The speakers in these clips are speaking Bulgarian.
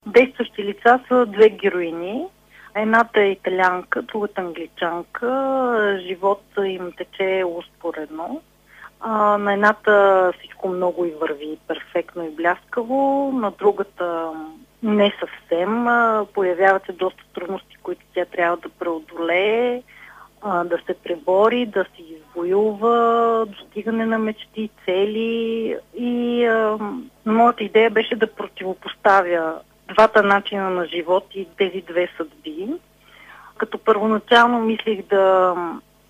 Действащи лица са две героини. Едната е италианка, другата англичанка. Живота им тече успоредно. На едната всичко много и върви перфектно и бляскаво, на другата не съвсем. Появяват се доста трудности, които тя трябва да преодолее, да се пребори, да се извоюва, достигане на мечти, цели. И моята идея беше да противопоставя двата начина на живот и тези две съдби. Като първоначално мислих да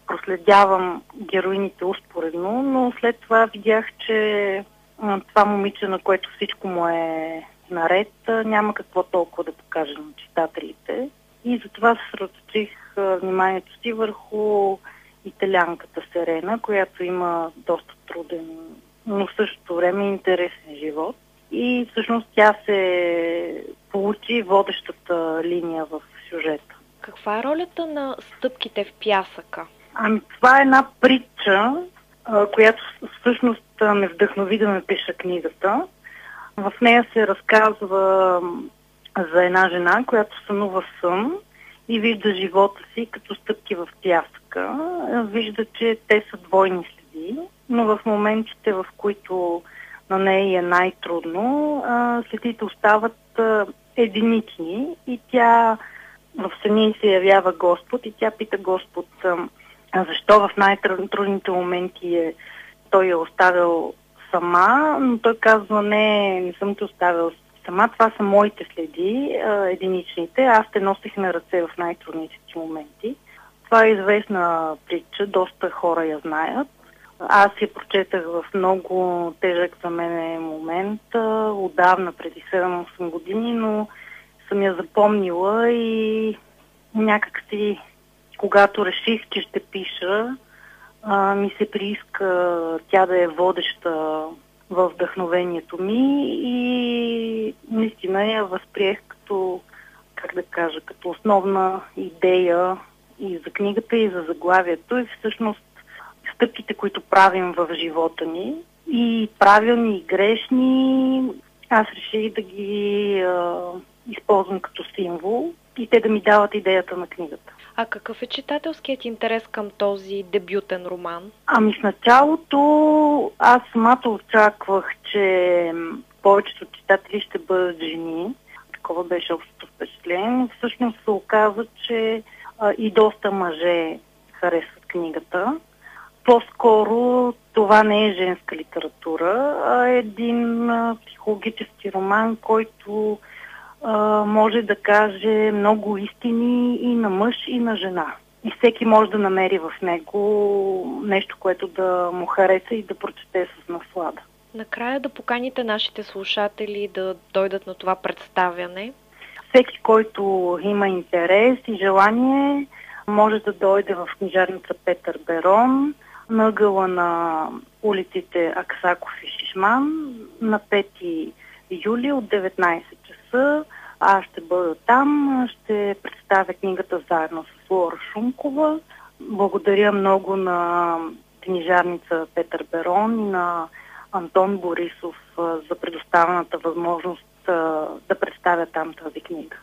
проследявам героините успоредно, но след това видях, че това момиче, на което всичко му е наред, няма какво толкова да покаже на читателите. И затова се съсредоточих вниманието си върху италианката Серена, която има доста труден, но в същото време интересен живот. И всъщност тя се получи водещата линия в сюжета. Каква е ролята на стъпките в пясъка? Това е една притча, която всъщност ме вдъхнови да напиша книгата. В нея се разказва за една жена, която сънува сън и вижда живота си като стъпки в пясъка. Вижда, че те са двойни следи, но в моментите, в които на нея е най-трудно, следите остават единични и тя в съня й се явява Господ и тя пита Господ защо в най-трудните моменти той е оставил сама, но той казва не съм те оставил сама, това са моите следи, единичните, аз те носих на ръце в най-трудните ти моменти. Това е известна притча, доста хора я знаят. Аз я прочетах в много тежък за мен момент, отдавна, преди 7-8 години, но съм я запомнила и някак си, когато реших, че ще пиша, ми се прииска тя да е водеща във вдъхновението ми и наистина я възприех като, като основна идея и за книгата, и за заглавието, и всъщност стъпките, които правим в живота ни, и правилни, и грешни, аз реших да ги използвам като символ и те да ми дават идеята на книгата. А какъв е читателският интерес към този дебютен роман? В началото аз самата очаквах, че повечето читатели ще бъдат жени. Такова беше общото впечатление, но всъщност се оказа, че и доста мъже харесват книгата. По-скоро това не е женска литература, а един психологически роман, който може да каже много истини и на мъж, и на жена. И всеки може да намери в него нещо, което да му хареса и да прочете с наслада. Накрая да поканите нашите слушатели да дойдат на това представяне. Всеки, който има интерес и желание, може да дойде в книжарница Петър Берон, на ъгъла на улиците Аксаков и Шишман на 5 юли от 19 часа. Аз ще бъда там, ще представя книгата заедно с Лора Шумкова. Благодаря много на книжарница Петър Берон и на Антон Борисов за предоставената възможност да представя там тази книга.